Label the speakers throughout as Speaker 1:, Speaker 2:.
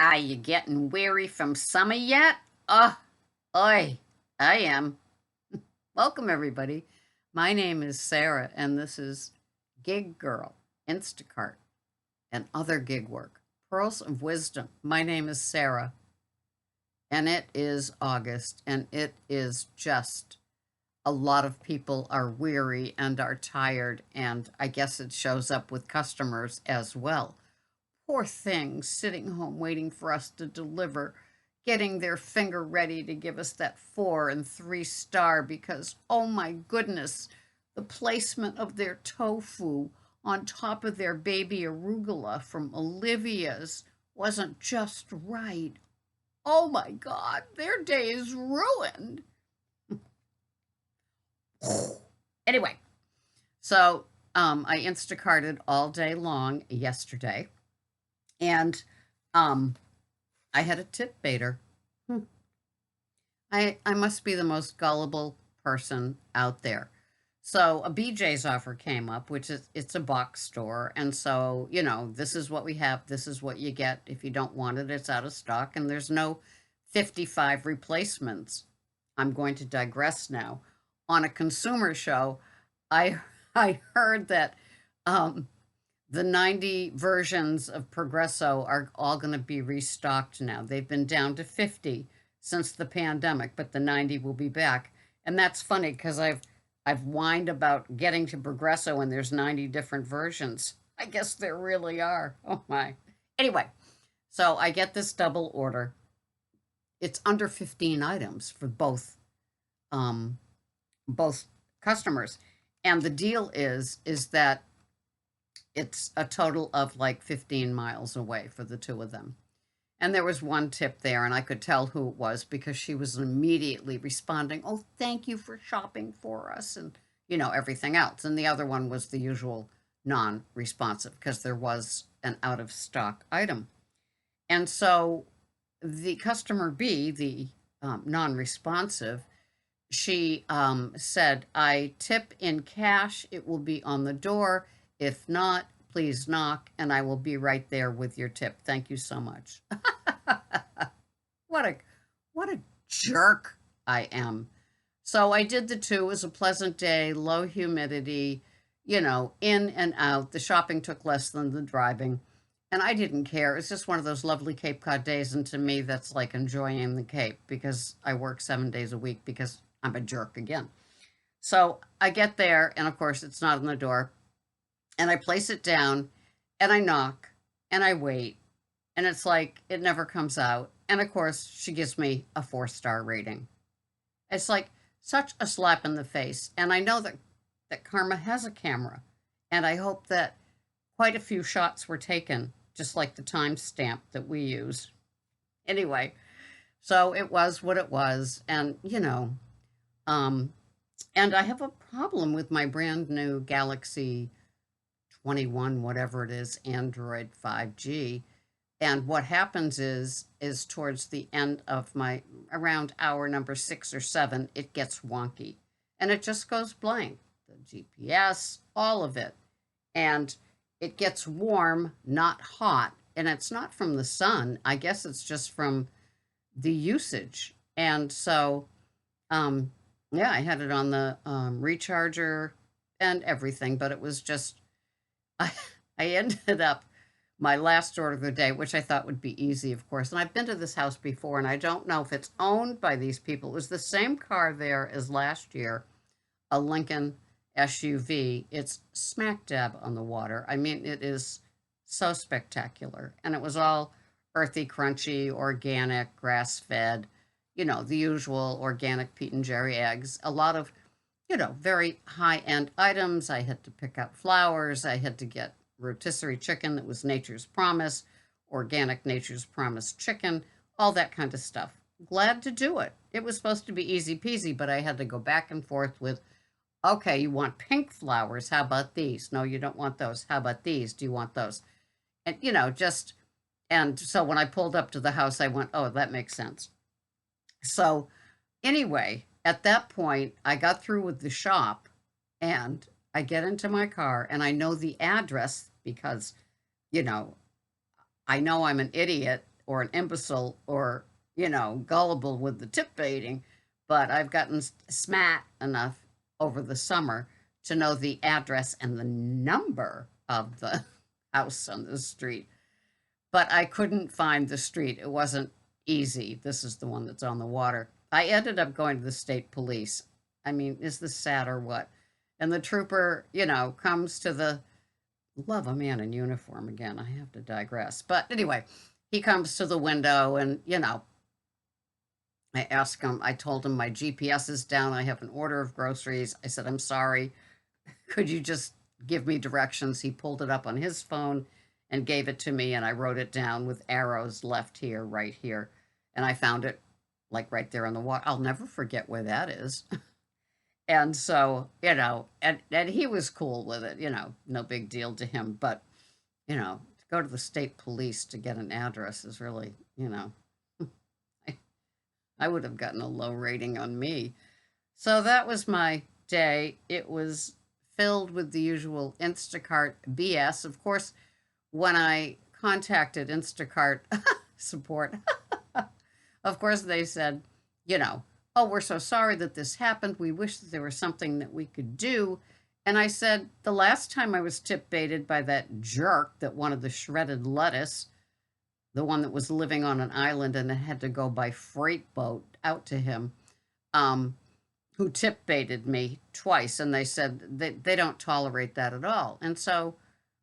Speaker 1: Are you getting weary from summer yet? Oh, oi, I am. Welcome, everybody. My name is Sarah, and this is Gig Girl, Instacart, and other gig work. Pearls of Wisdom. My name is Sarah, and it is August, and it is just a lot of people are weary and are tired, and I guess it shows up with customers as well. Poor things sitting home waiting for us to deliver, getting their finger ready to give us that 4 and 3 star because, oh my goodness, the placement of their tofu on top of their baby arugula from Olivia's wasn't just right. Oh my God, their day is ruined. Anyway, so I Instacarted all day long yesterday. And I had a tip baiter. Hmm. I must be the most gullible person out there. So a BJ's offer came up, which is it's a box store, and so this is what we have. This is what you get. If you don't want it, it's out of stock, and there's no 55 replacements. I'm going to digress now. On a consumer show, I I heard that um, the 90 versions of Progresso are all going to be restocked now. They've been down to 50 since the pandemic, but the 90 will be back. And that's funny because I've whined about getting to Progresso and there's 90 different versions. I guess there really are. Oh my. Anyway, so I get this double order. It's under 15 items for um both customers. And the deal is that it's a total of like 15 miles away for the two of them. And there was one tip there, and I could tell who it was because she was immediately responding, "Oh, thank you for shopping for us," and everything else. And the other one was the usual non responsive because there was an out of stock item. And so the customer B, the non responsive, she said, "I tip in cash. It will be on the door. If not, please knock, and I will be right there with your tip. Thank you so much." what a what a jerk I am. So I did the two. It was a pleasant day, low humidity, in and out. The shopping took less than the driving. And I didn't care. It's just one of those lovely Cape Cod days. And to me, that's like enjoying the Cape because I work 7 days a week because I'm a jerk again. So I get there, and of course, it's not on the door. And I place it down, and I knock, and I wait. And it's like it never comes out. And of course, she gives me a 4 star rating. It's like such a slap in the face. And I know that Karma has a camera. And I hope that quite a few shots were taken, just like the timestamp that we use. Anyway, so it was what it was. Um, and I have a problem with my brand new Galaxy 21, whatever it is, Android 5G. And what happens is towards the end of my around hour number 6 or 7, it gets wonky and it just goes blank. The GPS, all of it. And it gets warm, not hot. And it's not from the sun. I guess it's just from the usage. And so, yeah, I had it on the recharger and everything, but it was just, I, I ended up my last order of the day, which I thought would be easy, of course. And I've been to this house before, and I don't know if it's owned by these people. It was the same car there as last year, a Lincoln SUV. It's smack dab on the water. I mean, it is so spectacular. And it was all earthy, crunchy, organic, grass fed, the usual organic Pete and Jerry eggs. A lot of, very high end items. I had to pick up flowers. I had to get rotisserie chicken that was Nature's Promise, organic Nature's Promise chicken, all that kind of stuff. Glad to do it. It was supposed to be easy peasy, but I had to go back and forth with, okay, you want pink flowers? How about these? No, you don't want those. How about these? Do you want those? And, and so when I pulled up to the house, I went, oh, that makes sense. So anyway, at that point, I got through with the shop and I get into my car and I know the address because, you know, I know I'm an idiot or an imbecile or, gullible with the tip baiting, but I've gotten smart enough over the summer to know the address and the number of the house on the street. But I couldn't find the street. It wasn't easy. This is the one that's on the water. I ended up going to the state police. I mean, is this sad or what? And the trooper, comes to the love a man in uniform again. I have to digress. But anyway, he comes to the window and, I asked him, I told him my GPS is down. I have an order of groceries. I said, I'm sorry. Could you just give me directions? He pulled it up on his phone and gave it to me, and I wrote it down with arrows left here, right here. And I found it like right there on the water. I'll never forget where that is. And so, and he was cool with it, no big deal to him. But, to go to the state police to get an address is really, I would have gotten a low rating on me. So that was my day. It was filled with the usual Instacart BS. Of course, when I contacted Instacart support, of course, they said, oh, we're so sorry that this happened. We wish that there was something that we could do. And I said, the last time I was tip baited by that jerk that wanted the shredded lettuce, the one that was living on an island and it had to go by freight boat out to him, who tip baited me twice. And they said they don't tolerate that at all. And so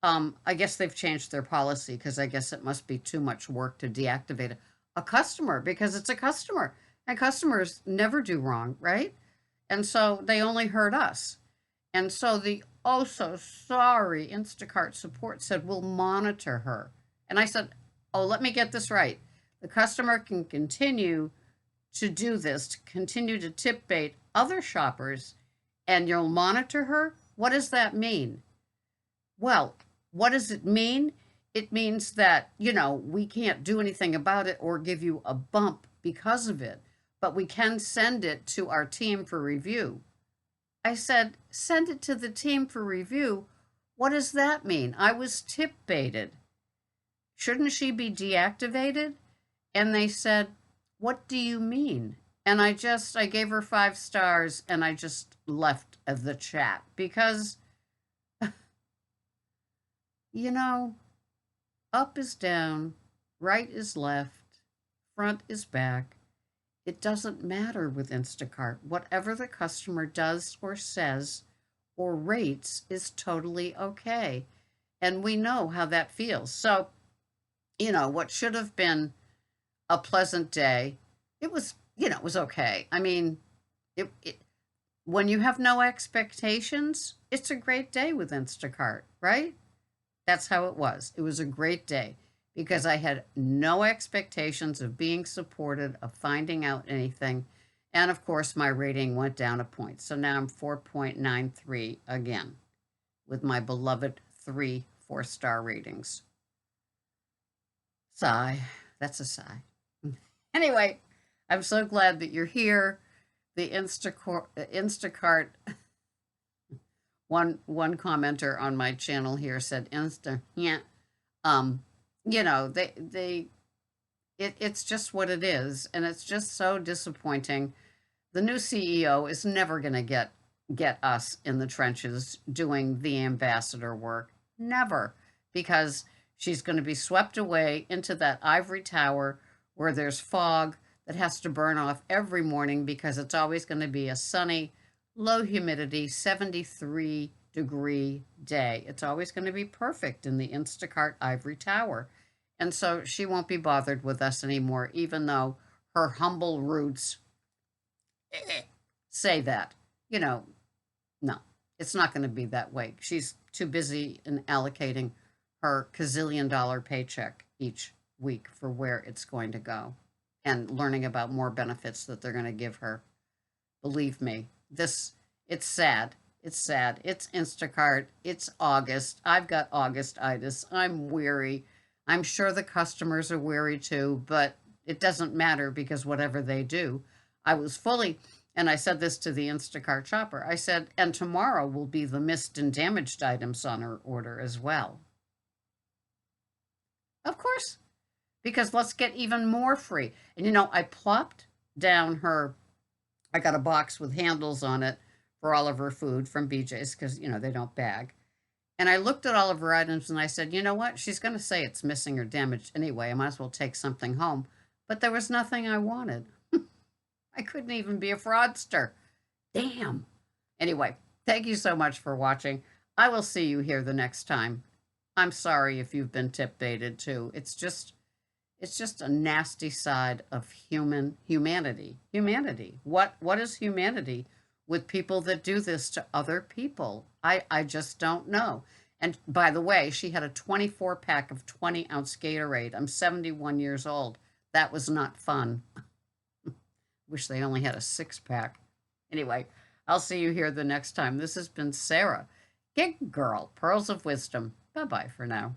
Speaker 1: I guess they've changed their policy because I guess it must be too much work to deactivate a customer because it's a customer. And customers never do wrong, right? And so they only hurt us. And so the oh so sorry Instacart support said, we'll monitor her. And I said, oh, let me get this right. The customer can continue to do this, to continue to tip bait other shoppers, and you'll monitor her? What does that mean? Well, what does it mean? It means that, we can't do anything about it or give you a bump because of it, but we can send it to our team for review. I said, send it to the team for review? What does that mean? I was tip baited. Shouldn't she be deactivated? And they said, what do you mean? And I gave her 5 stars and I just left the chat because, up is down, right is left, front is back. It doesn't matter with Instacart. Whatever the customer does or says or rates is totally okay. And we know how that feels. So, what should have been a pleasant day, it was okay. I mean, when you have no expectations, it's a great day with Instacart, right? That's how it was. It was a great day because I had no expectations of being supported, of finding out anything. And of course, my rating went down a point. So now I'm 4.93 again with my beloved 3 4-star ratings. Sigh. That's a sigh. Anyway, I'm so glad that you're here. The Instacart one commenter on my channel here said it's just what it is, and it's just so disappointing. The new CEO is never going to get us in the trenches doing the ambassador work. Never, because she's going to be swept away into that ivory tower where there's fog that has to burn off every morning because it's always going to be a sunny, low humidity, 73-degree day. It's always going to be perfect in the Instacart ivory tower. And so she won't be bothered with us anymore, even though her humble roots say that. No, it's not going to be that way. She's too busy in allocating her gazillion-dollar paycheck each week for where it's going to go and learning about more benefits that they're going to give her. Believe me, it's sad. It's sad. It's Instacart. It's August. I've got Augustitis. I'm weary. I'm sure the customers are weary too, but it doesn't matter because whatever they do, I was fully, and I said this to the Instacart shopper, I said, and tomorrow will be the missed and damaged items on her order as well. Of course, because let's get even more free. And I plopped down her, I got a box with handles on it for all of her food from BJ's because, they don't bag. And I looked at all of her items and I said, you know what? She's going to say it's missing or damaged anyway. I might as well take something home. But there was nothing I wanted. I couldn't even be a fraudster. Damn. Anyway, thank you so much for watching. I will see you here the next time. I'm sorry if you've been tip baited too. It's just a nasty side of humanity. Humanity. What is humanity with people that do this to other people? I just don't know. And by the way, she had a 24 pack of 20-ounce Gatorade. I'm 71 years old. That was not fun. Wish they only had a 6-pack. Anyway, I'll see you here the next time. This has been Sarah, Gig Girl, Pearls of Wisdom. Bye-bye for now.